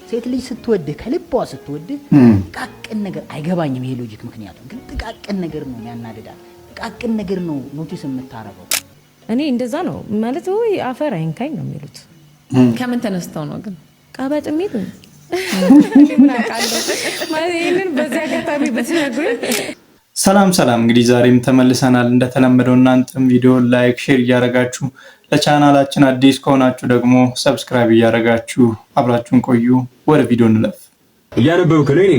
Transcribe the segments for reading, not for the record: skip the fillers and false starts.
ሴት ልጅ ስትወድ ከልቧ ስትወድ ጥቃቅን ነገር አይገባኝም ይሄ ሎጂክ። ምክንያቱም ግን ጥቃቅን ነገር ነው የሚያናድዳት፣ ጥቃቅን ነገር ነው ኖቲስ የምታረገው። እኔ እንደዛ ነው ማለት ወይ አፈር አይንካኝ ነው የሚሉት። ከምን ተነስተው ነው ግን ቀበጥ የሚሉ ማለትን በዚያ አጋጣሚ በተነግሩኝ። ሰላም እንግዲህ ዛሬም ተመልሰናል። እንደተለመደው እናንተም ቪዲዮ ላይክ ሼር እያደረጋችሁ ለቻናላችን አዲስ ከሆናችሁ ደግሞ ሰብስክራይብ እያደረጋችሁ አብራችሁን ቆዩ። ወደ ቪዲዮ እንለፍ። እያነበብክ ነው? እኔ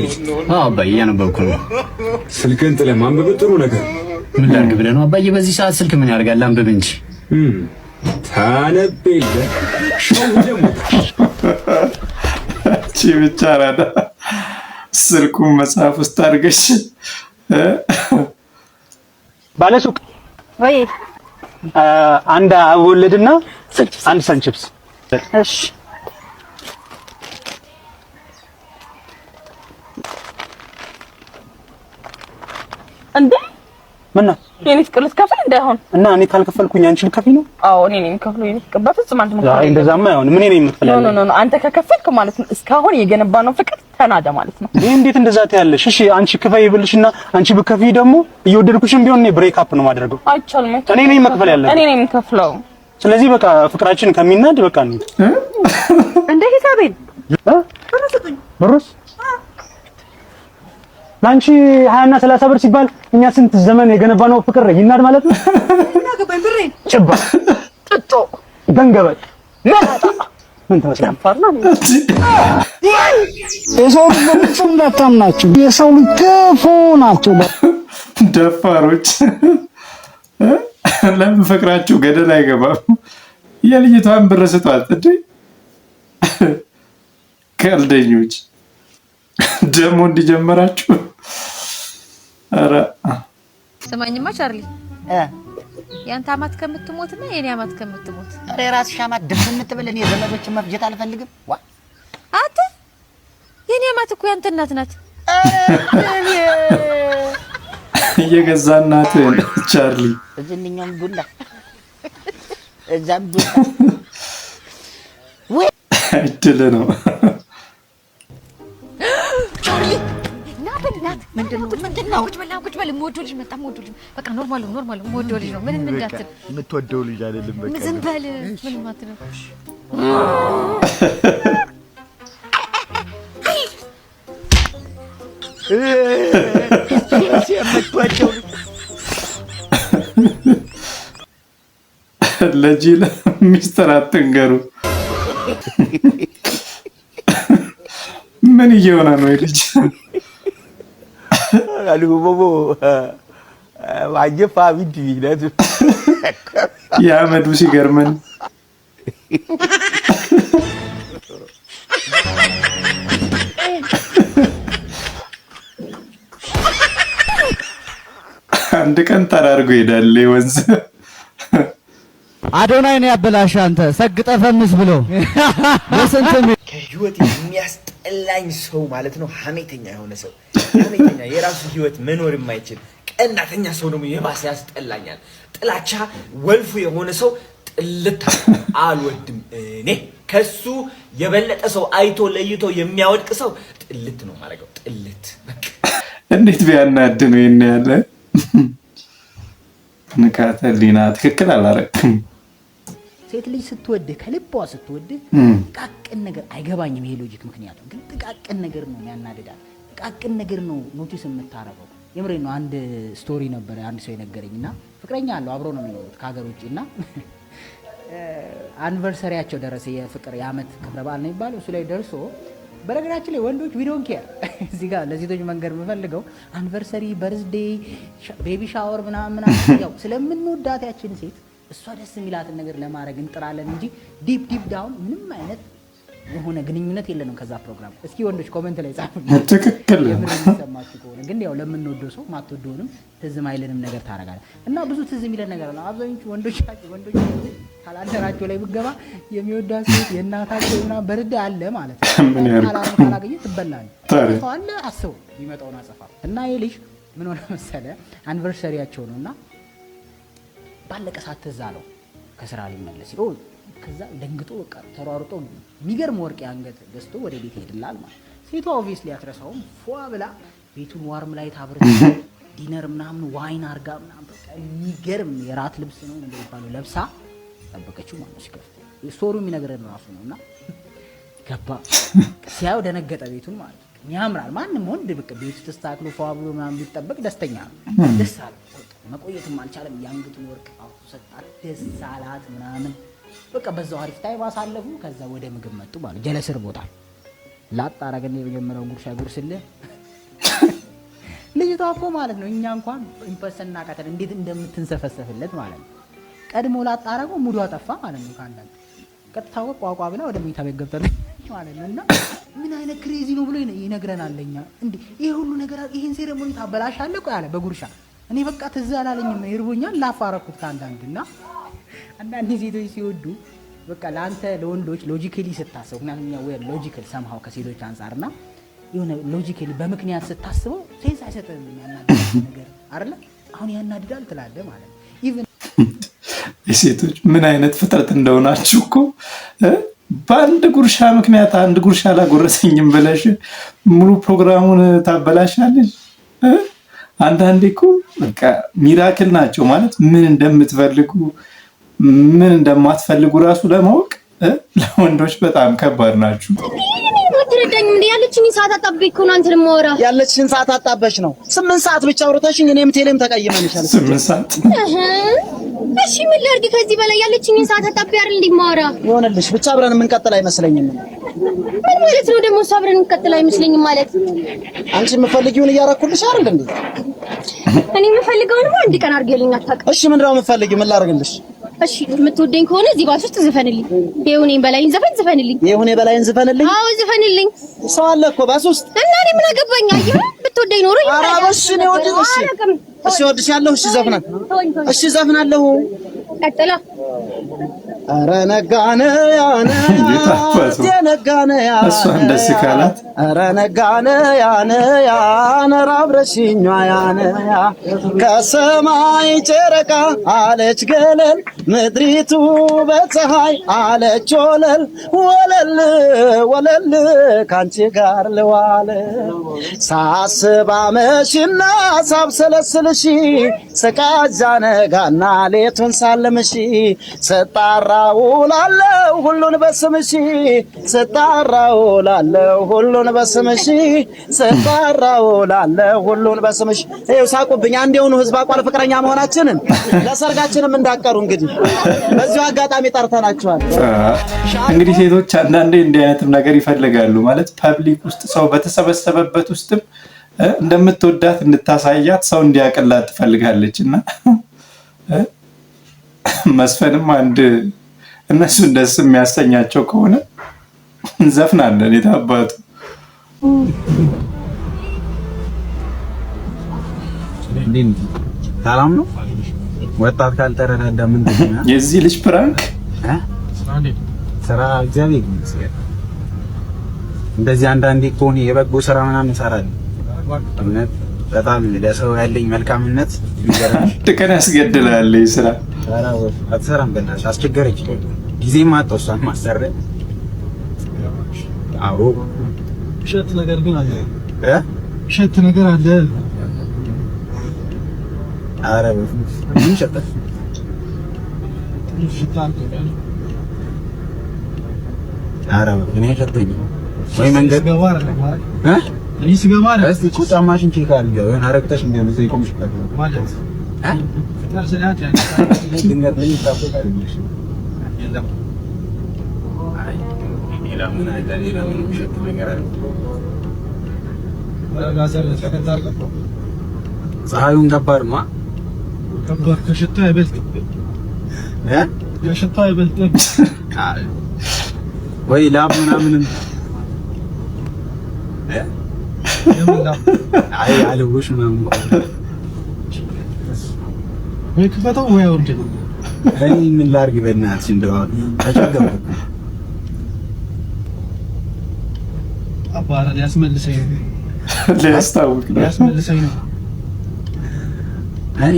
አባዬ እያነበብኩ ነው። ስልክን ጥለህ ማንበብ ጥሩ ነገር። ምን ላድርግ ብለህ ነው አባዬ? በዚህ ሰዓት ስልክ ምን ያደርጋል? አንብብ እንጂ። ታነብልህ ሸው ደግሞ እቺ ብቻ አራዳ ስልኩን መጽሐፍ ውስጥ አድርገሽ ባለሱቅ ወይ አንድ አወለድና አንድ ሰንችፕስ። እሺ እንዴ ምን ነው የኔ ፍቅር ልትከፍል እንዳይሆን እና እኔ ካልከፈልኩኝ አንቺ ልትከፍይ ነው? አዎ እኔ ነኝ የምከፍለው። የኔ ፍቅር በፍጹም አንተ አይ እንደዛማ አይሆንም። ምን ነኝ የምትከፍለው? ኖ አንተ ከከፈልክ ማለት ነው እስካሁን የገነባነው ፍቅር ተናደ ማለት ነው። ይሄ እንዴት እንደዛ ታያለሽ? እሺ አንቺ ክፈይ ይብልሽና አንቺ ብከፍይ ደግሞ እየወደድኩሽም ቢሆን እኔ ብሬክ አፕ ነው ማድረገው። አይቻልም። እኔ ነኝ መክፈል ያለብኝ። እኔ ነኝ የምከፍለው። ስለዚህ በቃ ፍቅራችን ከሚናድ በቃ ነው እንደ ሂሳቤን ብሩስ ላንቺ 20 እና 30 ብር ሲባል እኛ ስንት ዘመን የገነባነው ፍቅር ይናድ ማለት ነው። እና ገባኝ ብሬ ጭባ ጥጦ ገንገበጥ መጣ ምን ተመስላ ፈርና የሰው ልጅ እንዳታምናችሁ፣ የሰው ልጅ ክፉ ናቸው ደፋሮች። ለምን ፍቅራችሁ ገደል አይገባም? የልጅቷን ብር ስጧት እንዴ! ቀልደኞች ደግሞ እንዲጀመራችሁ። አረ ስማኝማ ቻርሊ፣ ያንተ አማት ከምትሞትና የኔ አማት ከምትሞት አረ ራስሽ አማት ደም የምትበል እኔ ዘመዶችን መፍጀት አልፈልግም። ዋ አንተ የኔ አማት እኮ ያንተ እናት ናት። የገዛ እናት ቻርሊ እዚህኛውም ዱላ እዛም ዱላ ወይ አይደለ ነው። ቻርሊ ናት ምንድነው? ቁጭ በል የምወደው ልጅ መጣ። የምወደው ልጅ በቃ ኖርማል የምወደው ልጅ ነው። ምንም እንዳትል የምትወደው ልጅ አይደለም። በቃ ዝም በል ምንም አትነኩሽ። የምትወደው ለጂላ ሚስተር አትንገሩ። ምን እየሆነ ነው ልጅ? አልጎቦ ዋጀፋ ቢዲ ይላል ያመዱ ሲገርመን አንድ ቀን ተራርጎ ይሄዳል ወንዝ። አዶናይ ነው ያበላሽ አንተ ሰግጠ ፈምስ ብሎ ለስንት ከህይወት የሚያስጠላኝ ሰው ማለት ነው ሐሜተኛ የሆነ ሰው። ሐሜተኛ የራሱ ህይወት መኖር የማይችል ቀናተኛ ሰው ደግሞ የባሰ ያስጠላኛል። ጥላቻ ወልፉ የሆነ ሰው ጥልት አልወድም። እኔ ከሱ የበለጠ ሰው አይቶ ለይቶ የሚያወድቅ ሰው ጥልት ነው ማረገው። ጥልት በቃ እንዴት ቢያናድ ነው ይሄን ያለ ንካተሊና ትክክል አላረክም። ሴት ልጅ ስትወድ ከልቧ ስትወድ ጥቃቅን ነገር አይገባኝም ይሄ ሎጂክ። ምክንያቱም ግን ጥቃቅን ነገር ነው የሚያናድዳት፣ ጥቃቅን ነገር ነው ኖቲስ የምታረገው። የምሬን ነው። አንድ ስቶሪ ነበር አንድ ሰው የነገረኝና ፍቅረኛ አለው አብሮ ነው የሚኖሩት ከሀገር ውጭና አኒቨርሰሪያቸው ደረሰ። የፍቅር የዓመት ክብረ በዓል ነው የሚባለው። እሱ ላይ ደርሶ በነገራችን ላይ ወንዶች ዊ ዶንት ኬር። እዚህ ጋር ለሴቶች መንገር የምፈልገው አኒቨርሰሪ፣ በርዝዴይ፣ ቤቢ ሻወር ምናምን ያው ስለምንወዳት ያችን ሴት እሷ ደስ የሚላትን ነገር ለማድረግ እንጥራለን እንጂ ዲፕ ዳውን ምንም አይነት የሆነ ግንኙነት የለንም ከዛ ፕሮግራም። እስኪ ወንዶች ኮሜንት ላይ ጻፉ። ትክክል የምር የሚሰማችሁ ከሆነ ግን ያው ለምንወደው ሰው ማትወደውንም ትዝ ማይልንም ነገር ታረጋለህ እና ብዙ ትዝ የሚለን ነገር ነው። አብዛኞቹ ወንዶች ካላደራቸው ላይ ብገባ የሚወዳት ሴት የእናታቸው ምናምን በርዳ አለ ማለት ነው። ካላገኘ ትበላለህ። ታሪፋለ አስቡ የሚመጣውን አጸፋ እና ይሄ ልጅ ምን ሆነ መሰለ አኒቨርሰሪያቸው ነውና ባለቀ ሰዓት ትዝ አለው ከስራ ሊመለስ ከዛ ደንግጦ በቃ ተሯሩጦ የሚገርም ወርቅ አንገት ገዝቶ ወደ ቤት ይሄድላል ማለት። ሴቷ ኦብቪየስሊ አትረሳውም። ፏ ብላ ቤቱን ዋርም ላይ ታብርታ ዲነር ምናምን ዋይን አርጋ ምናምን በቃ የሚገርም የራት ልብስ ነው እንደሚባለው ለብሳ ጠበቀችው ማለት ነው። ሲከፍት ስቶሪው የሚነግረን ራሱ ነውና ገባ። ሲያየው ደነገጠ ቤቱን ማለት ነው። ያምራል። ማንም ወንድ በቃ ቤት ተስተካክሎ ፏ ብሎ ምናምን ቢጠበቅ ደስተኛ ነው። ደስ አለ። መቆየትም አልቻለም። የአንገቱን ወርቅ አውጥቶ ሰጣት። ደስ አላት ምናምን በቃ በዛው አሪፍ ታይም አሳለፉ። ከዛ ወደ ምግብ መጡ ማለት ጀለስር ቦታ ላጥ አረገን። የመጀመሪያውን ጉርሻ ጉርስልህ ልጅቷ እኮ ማለት ነው እኛ እንኳን ኢምፐርሰና ካተል እንዴት እንደምትንሰፈሰፍለት ማለት ነው። ቀድሞ ላጥ አረገው ሙዷ ጠፋ ማለት ነው። ካንዳንድ ቀጥታው ቋቋ ብላ ወደ መኝታ ቤት ገብታለች ማለት ነው። እና ምን አይነት ክሬዚ ነው ብሎ ይነግረናል። ለኛ እንዴ ይሄ ሁሉ ነገር ይሄን ሴሬሞኒ ታበላሻለህ እኮ ያለ በጉርሻ እኔ በቃ ትዝ አላለኝም ይርቦኛል ላፋረኩት ካንዳንድ እና አንዳንድ ሴቶች ሲወዱ በቃ ለአንተ ለወንዶች ሎጂካሊ ስታስበው ምክንያቱም እኛ ወይ ሎጂካል ሰምሃው ከሴቶች አንፃርና የሆነ ሎጂካሊ በምክንያት ስታስበው ሴንስ አይሰጥም ያናድዳል ነገር አይደለ? አሁን ያናድዳል ትላለህ ማለት ነው። ኢቭን የሴቶች ምን አይነት ፍጥረት እንደሆናችሁ እኮ በአንድ ጉርሻ ምክንያት አንድ ጉርሻ አላጎረሰኝም ብለሽ ሙሉ ፕሮግራሙን ታበላሻለሽ። አንዳንዴ እኮ በቃ ሚራክል ናቸው ማለት ምን እንደምትፈልጉ ምን እንደማትፈልጉ ራሱ ለማወቅ ለወንዶች በጣም ከባድ ናችሁ። አትረዳኝም እንዴ? ያለችኝ ሰዓት አጣብኝ እኮ ነው አንተን ማወራ። ያለችኝ ሰዓት አጣበሽ ነው 8 ሰዓት ብቻ አውርተሽኝ እኔም ቴሌም ተቀይመንሻል። 8 ሰዓት እሺ ምን ላድርግ? ከዚህ በላይ ያለችኝ ሰዓት አጣብኝ አይደል እንዴ ማወራ? ይሆንልሽ ብቻ አብረን የምንቀጥል አይመስለኝም። ምን ማለት ነው ደግሞ? አብረን የምንቀጥል አይመስለኝም ማለት አንቺ የምፈልጊውን እያረኩልሽ አይደል እንዴ? እኔ የምፈልገውን አንድ ቀን አድርገልኝ አታውቅም። እሺ ምንድነው የምፈልጊው? ምን ላድርግልሽ? እሺ የምትወደኝ ከሆነ እዚህ ባስ ውስጥ ዝፈንልኝ። ይሁኔን በላይን ዝፈንልኝ። ይሁኔ በላይን ዝፈንልኝ? አዎ ዝፈንልኝ። ሰው አለ እኮ ባስ ውስጥ እና እኔ ምን አገባኝ? አየህ ብትወደኝ ኖሮ እሺ ነው ወድሽ። እሺ ወድሻለሁ። እሺ ዘፍናለሁ። እሺ ዘፍናለሁ። ቀጥላ አረ ነጋነ ያነ ነጋነ እሷን ደስ ካላት አረ ነጋነ ያነ ራብረሽኛ ያነ ከሰማይ ጨረቃ አለች ገለል ምድሪቱ በፀሐይ አለች ወለል ወለል ወለል ካንቺ ጋር ልዋለ ሳስባ መሽና ሳብሰለስልሽ ስቃጃ ነጋና ሌቱን ሳለምሽ ስጣራው ላለው ሁሉን በስምሽ ስጣራው ላለው ሁሉን በስምሽ ስጣራው ላለው ሁሉን በስምሽ። ይኸው ሳቁብኝ። አንድ የሆኑ ህዝብ አቋል ፍቅረኛ መሆናችንን ለሰርጋችንም እንዳቀሩ እንግዲህ በዚሁ አጋጣሚ ጠርተናቸዋል። እንግዲህ ሴቶች አንዳንዴ እንዲህ አይነትም ነገር ይፈልጋሉ ማለት ፐብሊክ ውስጥ ሰው በተሰበሰበበት ውስጥም እንደምትወዳት እንድታሳያት ሰው እንዲያቀላት ትፈልጋለች እና መስፈንም አንድ እነሱን ደስ የሚያሰኛቸው ከሆነ እንዘፍናለን። የታባቱ ሰላም ነው። ወጣት ካልተረዳዳ ምንድን ነው የዚህ ልጅ ፕራንክ ስራ? እግዚአብሔር ይመስገን። እንደዚህ አንዳንዴ እኮ እኔ የበጎ ስራ ምናምን እሰራለሁ። እውነት በጣም ለሰው ያለኝ መልካምነት አንድ ቀን ያስገድላል። ስራ አትሰራም በእናትሽ አስቸገረች። ጊዜ ማጣሁ እሷን ማሰረ። አዎ እሸት ነገር ግን አለ እሸት ነገር አለ። ኧረ ምን ሸጠ? ኧረ እኔ ሸጠኝ ወይ መንገድ ገባ አይደል? እዚህ ገባ አይደል? እስቲ ጫማሽን ቼክ አድርጊ። ወይ አረግተሽ እንደዚህ እዚህ ቆምሽ ማለት ድንገት ላይ ይታወቃል። የለም አይ ሌላ ምን አይደለ ሌላ ምን ሸጥ ነገር አለ። ጋዘር ተከታርቀ ፀሐዩን ከባድ ነው። ከባድ ከሽታ አይበልጥ ከሽታ አይበልጥ ወይ ላብ ምናምን አይ አለውሽ ምናምን ወይ ከፈተው ወይ ወርድ ነው። እኔ ምን ላድርግ በእናትሽ እንደው ተቸገርኩ። አባራ ሊያስመልሰኝ ነው ሊያስታውቅ ነው ሊያስመልሰኝ ነው። እኔ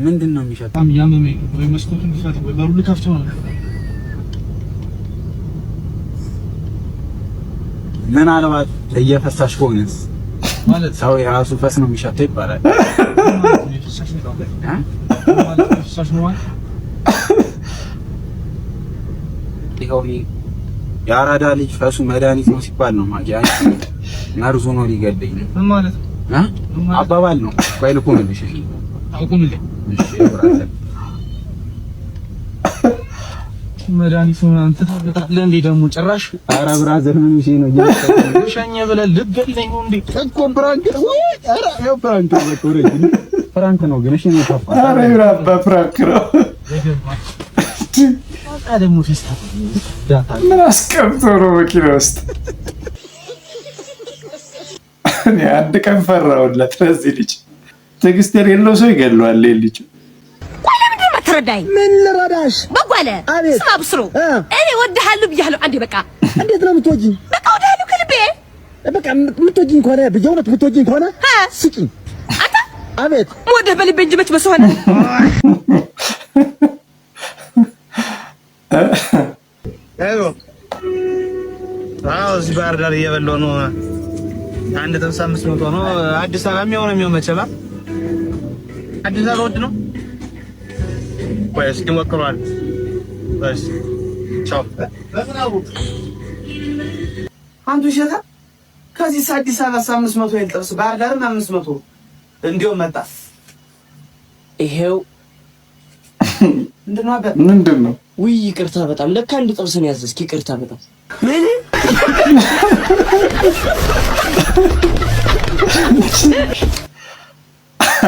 ምንድን ነው የሚሸጠው? ያመመኝ ወይ መስኮቱን ፈት ወይ በሩን ከፍቶ ነው ምናልባት እየፈሳሽ ከሆነስ ማለት ሰው የራሱ ፈስ ነው የሚሸተው ይባላል። ይኸውኒ የአራዳ ልጅ ፈሱ መድኃኒት ነው ሲባል ነው ማጊያ መርዙ ነው ሊገለኝ ነው ማለት ነው አባባል ነው። ባይልኩ ነው ልሽ አቁምልኝ። እሺ ብራዘር መድኃኒት ነው አንተ ታውቃለህ እንዴ? ደግሞ ጭራሽ ኧረ ብራዘር ምን ይሄ ነው ሸኘ ብለህ ልትገለኝ ነው እንዴ? እኮ ፕራንክ ነው። ኧረ ያው ፕራንክ ነው በኮረጅ ፕራንክ ነው ግን እሺ ነው ታፋ ኧረ ይራባ ፕራንክ ነው። አደሙ ፊስታ ዳታ ምን አስቀምጦ ነው መኪና ውስጥ? እኔ አንድ ቀን ፈራሁለት ለዚህ ልጅ። ትዕግስት የሌለው ሰው ይገለዋል ልጅ። ቆይ ለምንድን ነው የማትረዳኝ? ምን ልረዳሽ? በጓለ ስማ ብስሩ እኔ እወድሃለሁ ብያለሁ። አንዴ በቃ እንዴት ነው የምትወጂኝ? በቃ እወድሃለሁ ከልቤ። በቃ የምትወጂኝ ከሆነ በየእውነት የምትወጂኝ ከሆነ ስቂኝ። አንተ አቤት ወደህ በልቤ እንጂ መች በሰው ሆነ። ሄሎ እዚህ ባህር ዳር እየበላሁ ነው። 1.500 ነው። አዲስ አበባ የሚሆነው መቼም አዲስ አበባ ወድ ነው። ቆይ እስኪ ሞክሯል። በስ ቻው አንዱ ሸታ ከዚህ አዲስ አበባ 500 ይልጥርስ ባህር ዳር 500 እንዲያው መጣ። ይሄው ምንድን ነው? ውይ ይቅርታ በጣም ለካ አንድ ጥብስ ነው ያዘዝክ። ይቅርታ በጣም ምን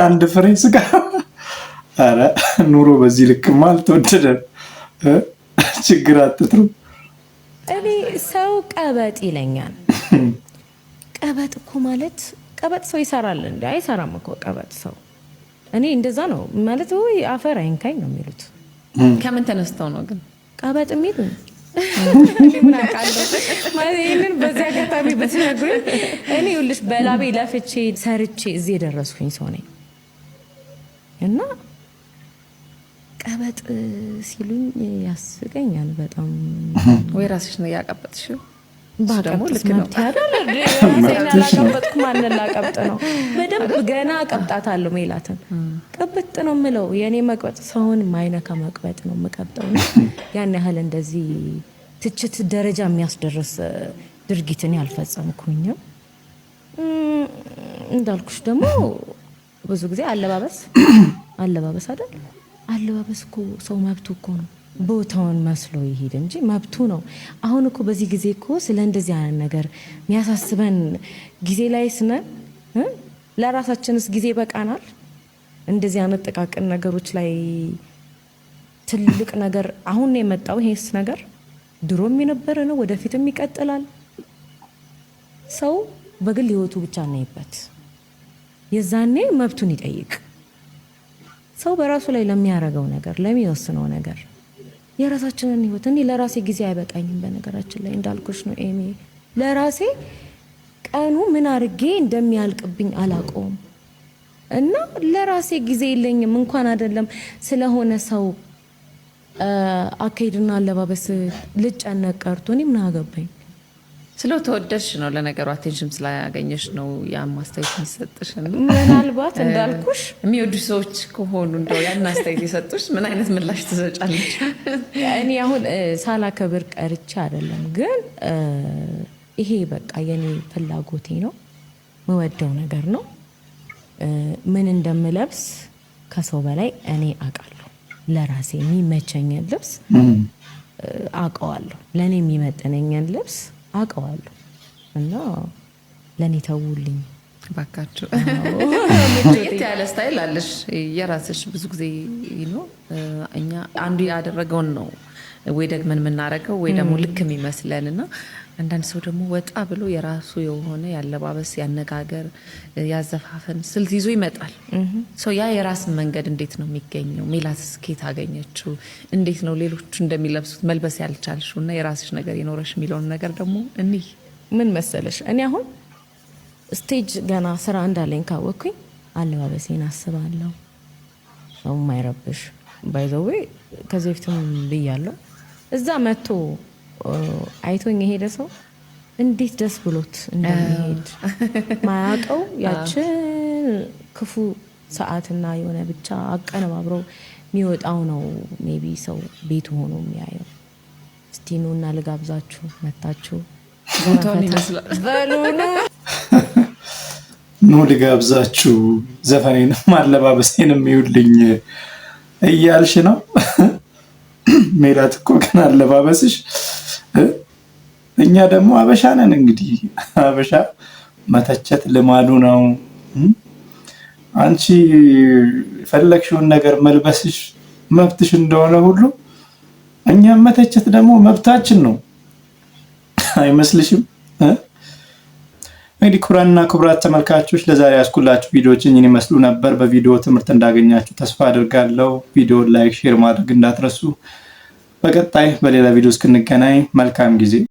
አንድ ፍሬ ስጋ። ኧረ ኑሮ በዚህ ልክማ አልተወደደም። ችግር አትጥሩ። እኔ ሰው ቀበጥ ይለኛል። ቀበጥ እኮ ማለት ቀበጥ ሰው ይሰራል እንዴ? አይሰራም እኮ ቀበጥ ሰው። እኔ እንደዛ ነው ማለት ወይ አፈር አይንካኝ ነው የሚሉት። ከምን ተነስተው ነው ግን ቀበጥ የሚሉ? ምን አውቃለሁ ማለት ይሄንን በዚህ አጋጣሚ ብትነግሩኝ። እኔ ይኸውልሽ በላቤ ለፍቼ ሰርቼ እዚህ የደረስኩኝ ሰው ነኝ እና ቀበጥ ሲሉኝ ያስቀኛል በጣም። ወይ ራስሽ ነው ያቀበጥሽው? ባደሞ ልክ ነው ታዲያ ላቀበጥኩ ማን ላቀብጥ ነው? በደንብ ገና ቀብጣታለሁ። ሜላትን ቀብጥ ነው የምለው። የኔ መቅበጥ ሰውን ማይነካ መቅበጥ ነው የምቀብጠው። ያን ያህል እንደዚህ ትችት ደረጃ የሚያስደርስ ድርጊትን ያልፈጸምኩኝም። እንዳልኩሽ ደግሞ ብዙ ጊዜ አለባበስ አይደል? አለባበስ እኮ ሰው መብቱ እኮ ነው። ቦታውን መስሎ ይሄድ እንጂ መብቱ ነው። አሁን እኮ በዚህ ጊዜ እኮ ስለ እንደዚህ አይነት ነገር የሚያሳስበን ጊዜ ላይ ስነን ለራሳችንስ ጊዜ በቃናል? እንደዚህ አይነት ጥቃቅን ነገሮች ላይ ትልቅ ነገር አሁን ነው የመጣው። ይሄስ ነገር ድሮም የነበረ ነው፣ ወደፊትም ይቀጥላል። ሰው በግል ህይወቱ ብቻ ነው ይበት የዛኔ መብቱን ይጠይቅ። ሰው በራሱ ላይ ለሚያረገው ነገር ለሚወስነው ነገር የራሳችንን ህይወት እኔ ለራሴ ጊዜ አይበቃኝም። በነገራችን ላይ እንዳልኩሽ ነው ኤሚ፣ ለራሴ ቀኑ ምን አርጌ እንደሚያልቅብኝ አላውቀውም እና ለራሴ ጊዜ የለኝም። እንኳን አይደለም ስለሆነ ሰው አካሄድና አለባበስ ልጨነቅ ቀርቶ እኔ ምን አገባኝ። ስለተወደድሽ ነው ለነገሩ፣ አቴንሽን ስላያገኘሽ ነው ያን ማስተያየት የሚሰጥሽ። ምናልባት እንዳልኩሽ የሚወዱሽ ሰዎች ከሆኑ እንደው ያን አስተያየት የሰጡሽ ምን አይነት ምላሽ ትሰጫለሽ? እኔ አሁን ሳላከብር ቀርቼ አይደለም፣ ግን ይሄ በቃ የኔ ፍላጎቴ ነው፣ መወደው ነገር ነው። ምን እንደምለብስ ከሰው በላይ እኔ አውቃለሁ። ለራሴ የሚመቸኝን ልብስ አውቀዋለሁ፣ ለእኔ የሚመጥነኝን ልብስ አውቀዋለሁ እና ለኔ ተውልኝ ባካችሁ። ምንጭ ያለ ስታይል አለሽ የራስሽ። ብዙ ጊዜ ነው እኛ አንዱ ያደረገውን ነው ወይ ደግመን የምናረገው ወይ ደግሞ ልክ የሚመስለንና አንዳንድ ሰው ደግሞ ወጣ ብሎ የራሱ የሆነ ያለባበስ፣ ያነጋገር፣ ያዘፋፈን ስልት ይዞ ይመጣል። ሰው ያ የራስን መንገድ እንዴት ነው የሚገኘው? ሜላትስ ከየት አገኘችው? እንዴት ነው ሌሎቹ እንደሚለብሱት መልበስ ያልቻልሽው እና የራስሽ ነገር የኖረሽ የሚለውን ነገር ደግሞ እንይ። ምን መሰለሽ እኔ አሁን ስቴጅ ገና ስራ እንዳለኝ ካወቅኩኝ አለባበሴን አስባለሁ። ሰው ማይረብሽ ባይዘዌ ከዚህ በፊትም ብያለሁ። እዛ መጥቶ አይቶኝ የሄደ ሰው እንዴት ደስ ብሎት እንደሚሄድ ማያውቀው ያችን ክፉ ሰዓትና የሆነ ብቻ አቀነባብረው የሚወጣው ነው ሜቢ ሰው ቤቱ ሆኖ የሚያየው። እስቲ ኑና ልጋብዛችሁ መታችሁ ቦታውን ይመስላል በሉና ኑ ልጋብዛችሁ ዘፈኔንም አለባበሴንም ይውልኝ እያልሽ ነው ሜላት እኮ ግን አለባበስሽ እኛ ደግሞ አበሻ ነን እንግዲህ አበሻ መተቸት ልማዱ ነው። አንቺ ፈለግሽውን ነገር መልበስሽ መብትሽ እንደሆነ ሁሉ እኛም መተቸት ደግሞ መብታችን ነው አይመስልሽም? እንግዲህ ክቡራንና ክቡራት ተመልካቾች ለዛሬ ያስኩላችሁ ቪዲዮዎች እኚህን ይመስሉ ነበር። በቪዲዮ ትምህርት እንዳገኛችሁ ተስፋ አድርጋለሁ። ቪዲዮ ላይክ፣ ሼር ማድረግ እንዳትረሱ። በቀጣይ በሌላ ቪዲዮ እስክንገናኝ መልካም ጊዜ